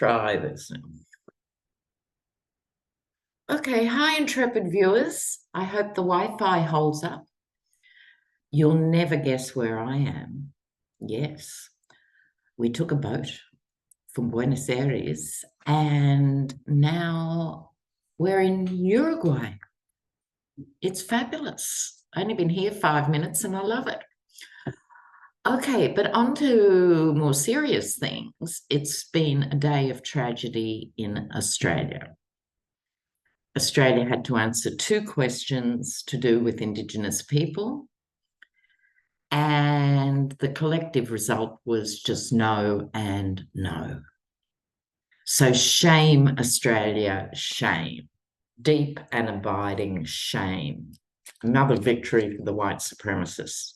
try this. Okay, hi, intrepid viewers. I hope the Wi-Fi holds up. You'll never guess where I am. Yes, we took a boat from Buenos Aires and now we're in Uruguay. It's fabulous. I've only been here 5 minutes and I love it. Okay, but on to more serious things. It's been a day of tragedy in Australia. Australia had to answer 2 questions to do with Indigenous people, and the collective result was just no and no. So shame, Australia, shame. Deep and abiding shame. Another victory for the white supremacists.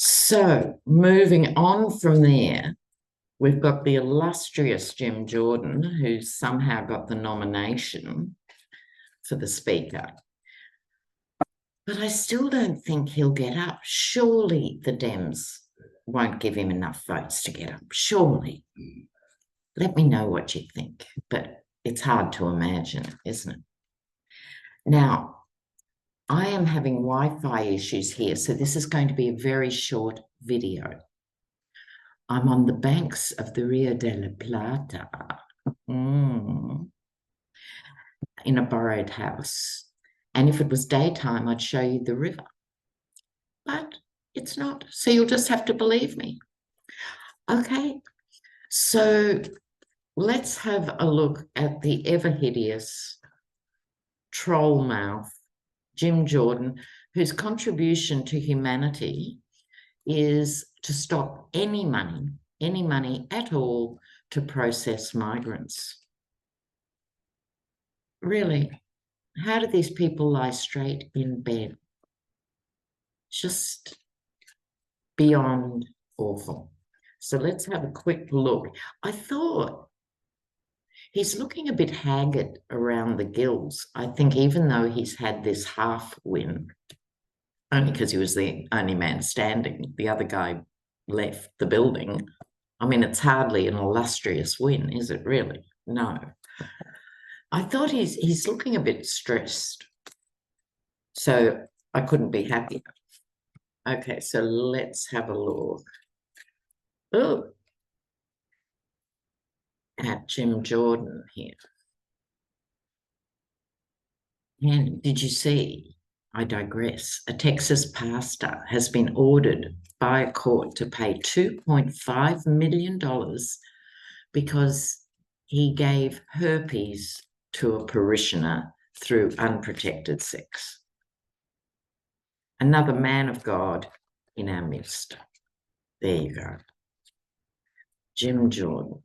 So moving on from there, we've got the illustrious Jim Jordan, who somehow got the nomination for the Speaker. But I still don't think he'll get up. Surely the Dems won't give him enough votes to get up. Surely. Let me know what you think. But it's hard to imagine, isn't it? Now, I am having Wi-Fi issues here, so this is going to be a very short video. I'm on the banks of the Rio de la Plata in a borrowed house. And if it was daytime, I'd show you the river. But it's not, so you'll just have to believe me. Okay, so let's have a look at the ever-hideous troll mouth Jim Jordan, whose contribution to humanity is to stop any money at all to process migrants. Really, how do these people lie straight in bed? Just beyond awful. So let's have a quick look. I thought he's looking a bit haggard around the gills. I think even though he's had this half win, only because he was the only man standing, the other guy left the building. I mean, it's hardly an illustrious win, is it really? No. I thought he's looking a bit stressed. So I couldn't be happier. Okay, so let's have a look. Oh, at Jim Jordan here. And did you see, I digress, a Texas pastor has been ordered by a court to pay $2.5 million because he gave herpes to a parishioner through unprotected sex. Another man of God in our midst. There you go. Jim Jordan.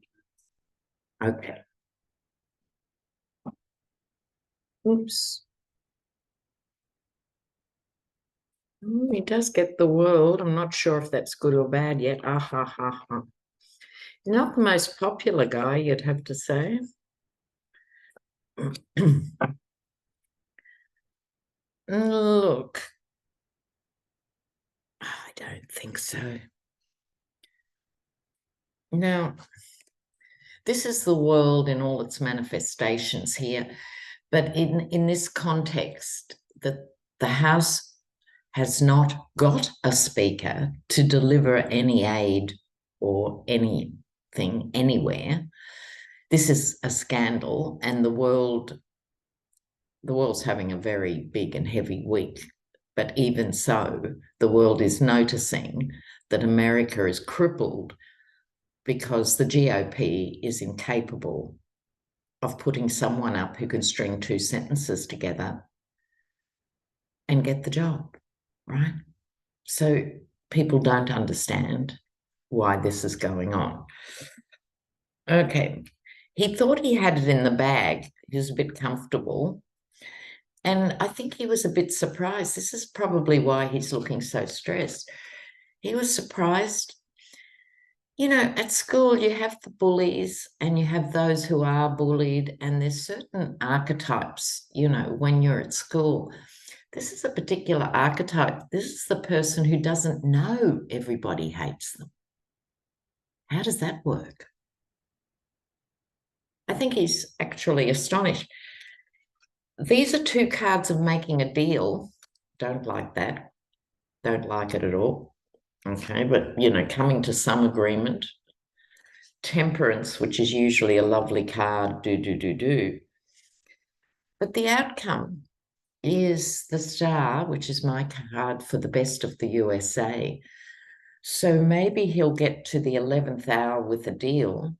Okay. Oops. He does get the world. I'm not sure if that's good or bad yet. Not the most popular guy, you'd have to say. Look, I don't think so. Now, this is the world in all its manifestations here, but in this context, the House has not got a speaker to deliver any aid or anything anywhere. This is a scandal, and the world's having a very big and heavy week. But even so, the world is noticing that America is crippled because the GOP is incapable of putting someone up who can string 2 sentences together and get the job, right? So people don't understand why this is going on. Okay, he thought he had it in the bag. He was a bit comfortable. And I think he was a bit surprised. This is probably why he's looking so stressed. He was surprised. You know, at school, you have the bullies and you have those who are bullied, and there's certain archetypes, you know, when you're at school. This is a particular archetype. This is the person who doesn't know everybody hates them. How does that work? I think he's actually astonished. These are two cards of making a deal. Don't like that. Don't like it at all. Okay, but coming to some agreement. Temperance, which is usually a lovely card, do. But the outcome is the Star, which is my card for the best of the USA. So maybe he'll get to the 11th hour with a deal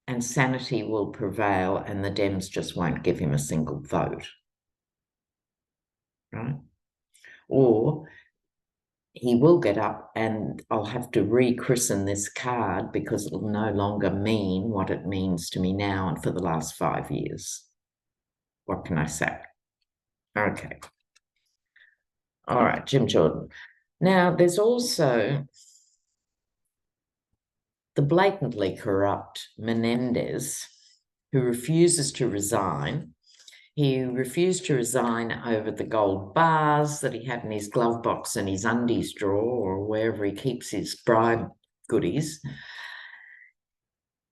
and sanity will prevail and the Dems just won't give him a single vote. Right? Or he will get up and I'll have to rechristen this card because it'll no longer mean what it means to me now and for the last 5 years. What can I say? Okay. All right, Jim Jordan. Now, there's also the blatantly corrupt Menendez, who refuses to resign. He refused to resign over the gold bars that he had in his glove box and his undies drawer or wherever he keeps his bribe goodies.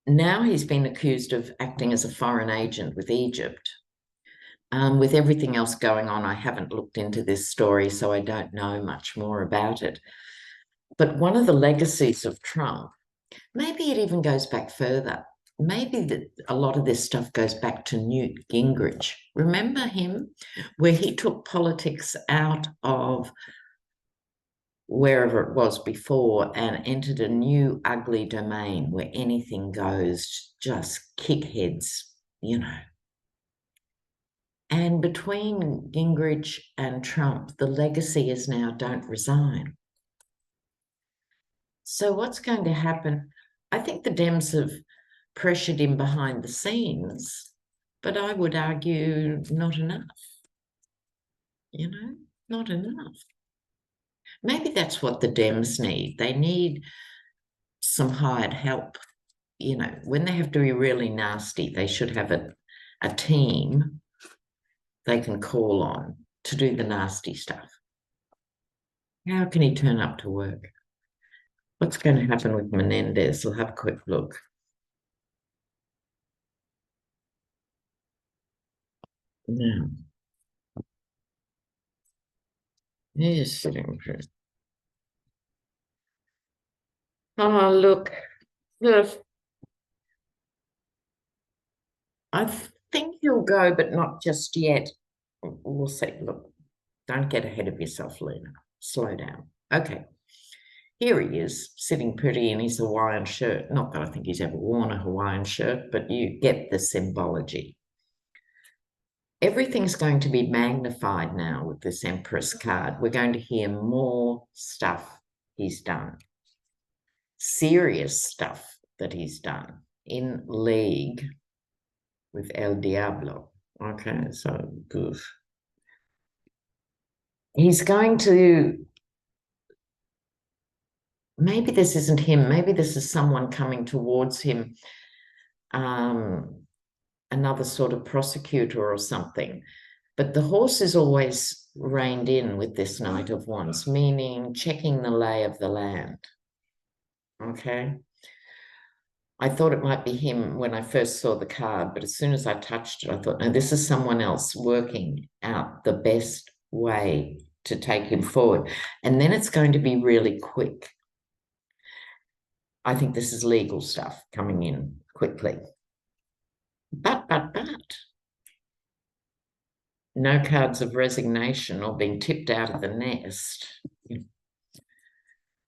Now he's been accused of acting as a foreign agent with Egypt. With everything else going on, I haven't looked into this story, so I don't know much more about it. But one of the legacies of Trump, maybe it even goes back further. Maybe a lot of this stuff goes back to Newt Gingrich. Remember him? Where he took politics out of wherever it was before and entered a new ugly domain where anything goes, just kick heads, And between Gingrich and Trump, the legacy is now don't resign. So what's going to happen? I think the Dems have pressured him behind the scenes, but I would argue not enough. Not enough. Maybe that's what the Dems need. They need some hired help. When they have to be really nasty, they should have a team they can call on to do the nasty stuff. How can he turn up to work? What's going to happen with Menendez? We'll have a quick look. Now, here's sitting pretty. Oh, look. I think he'll go, but not just yet. We'll see. Look, don't get ahead of yourself, Lena. Slow down. Okay. Here he is, sitting pretty in his Hawaiian shirt. Not that I think he's ever worn a Hawaiian shirt, but you get the symbology. Everything's going to be magnified now with this Empress card. We're going to hear more stuff he's done. Serious stuff that he's done in league with El Diablo. Okay, so good. He's going to, maybe this isn't him, maybe this is someone coming towards him, another sort of prosecutor or something. But the horse is always reined in with this Knight of Wands, meaning checking the lay of the land. Okay. I thought it might be him when I first saw the card, but as soon as I touched it, I thought, no, this is someone else working out the best way to take him forward. And then it's going to be really quick. I think this is legal stuff coming in quickly. But, no cards of resignation or being tipped out of the nest.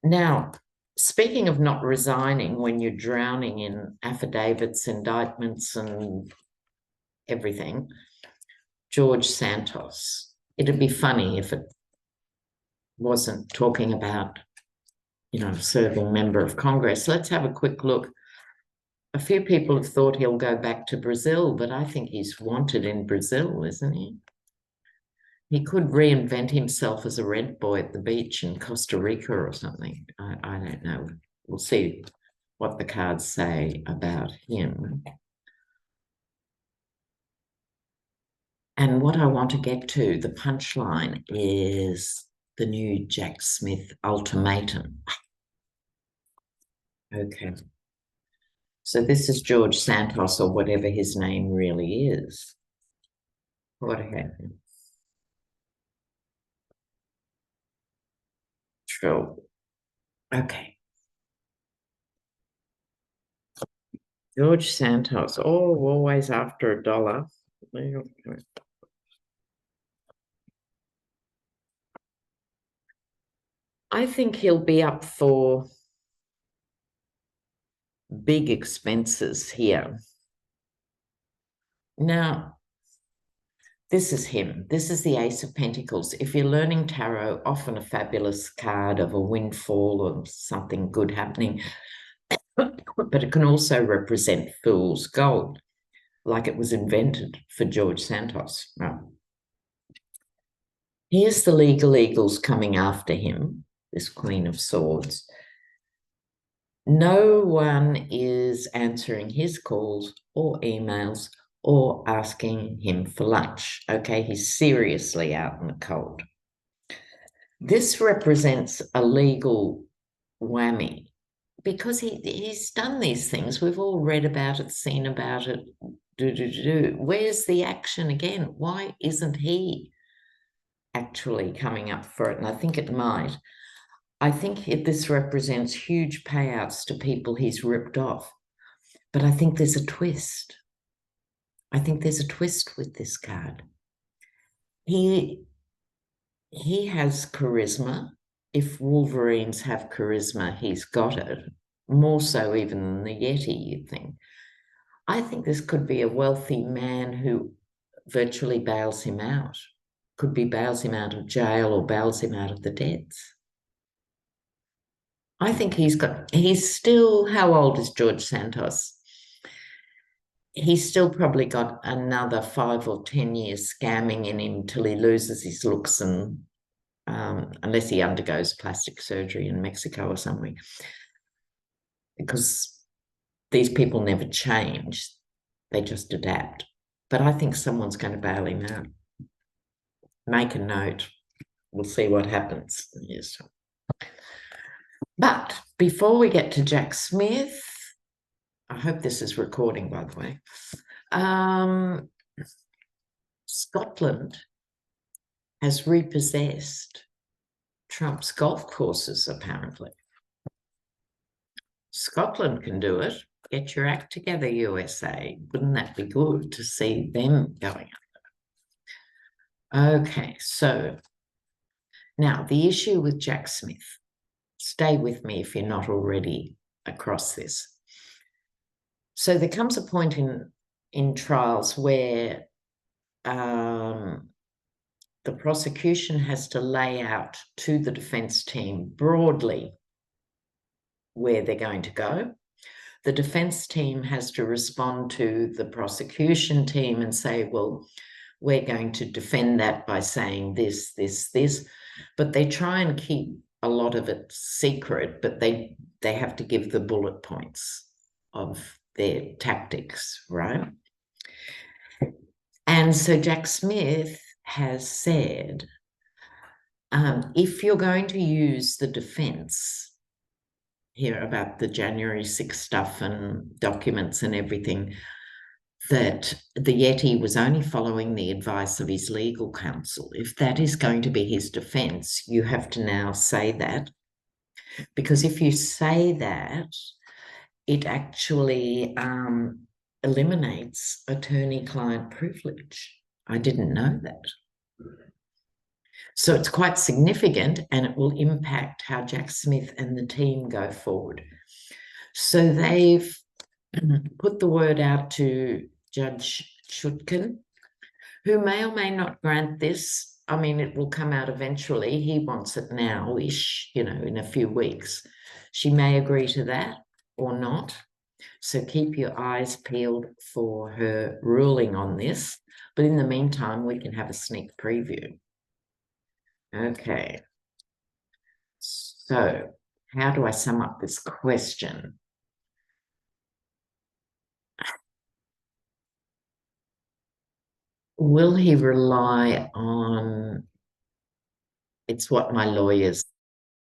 Now, speaking of not resigning when you're drowning in affidavits, indictments, and everything, George Santos. It'd be funny if it wasn't talking about, serving member of Congress. Let's have a quick look. A few people have thought he'll go back to Brazil, but I think he's wanted in Brazil, isn't he? He could reinvent himself as a red boy at the beach in Costa Rica or something. I don't know. We'll see what the cards say about him. And what I want to get to, the punchline, is the new Jack Smith ultimatum. Okay. So this is George Santos, or whatever his name really is. What happened? True. Okay. George Santos. Oh, always after $1. I think he'll be up for big expenses here. Now, this is him. This is the Ace of Pentacles. If you're learning tarot, often a fabulous card of a windfall or something good happening, but it can also represent fool's gold, like it was invented for George Santos. Right. Here's the legal eagles coming after him, this Queen of Swords. No one is answering his calls or emails or asking him for lunch. Okay, he's seriously out in the cold. This represents a legal whammy because he's done these things. We've all read about it, seen about it. Where's the action again? Why isn't he actually coming up for it? And I think it might. I think this represents huge payouts to people he's ripped off. But I think there's a twist. I think there's a twist with this card. He has charisma. If Wolverines have charisma, he's got it. More so even than the Yeti, you'd think. I think this could be a wealthy man who virtually bails him out. Could be bails him out of jail or bails him out of the debts. I think he's still, how old is George Santos? He's still probably got another 5 or 10 years scamming in him till he loses his looks, and unless he undergoes plastic surgery in Mexico or somewhere, because these people never change, they just adapt. But I think someone's going to bail him out. Make a note. We'll see what happens. Yes. But before we get to Jack Smith, I hope this is recording, by the way. Scotland has repossessed Trump's golf courses, apparently. Scotland can do it. Get your act together, USA. Wouldn't that be good to see them going under? Okay, so now the issue with Jack Smith. Stay with me if you're not already across this. So there comes a point in trials where the prosecution has to lay out to the defence team broadly where they're going to go. The defence team has to respond to the prosecution team and say, well, we're going to defend that by saying this, this, this. But they try and keep a lot of it secret, but they have to give the bullet points of their tactics, right? And so Jack Smith has said, if you're going to use the defence here about the January 6th stuff and documents and everything, that the Yeti was only following the advice of his legal counsel. If that is going to be his defence, you have to now say that. Because if you say that, it actually eliminates attorney-client privilege. I didn't know that. So it's quite significant, and it will impact how Jack Smith and the team go forward. So they've put the word out to Judge Schutkin, who may or may not grant this. I mean, it will come out eventually. He wants it now-ish, in a few weeks. She may agree to that or not. So keep your eyes peeled for her ruling on this. But in the meantime, we can have a sneak preview. Okay. So how do I sum up this question? Will he rely on, it's what my lawyers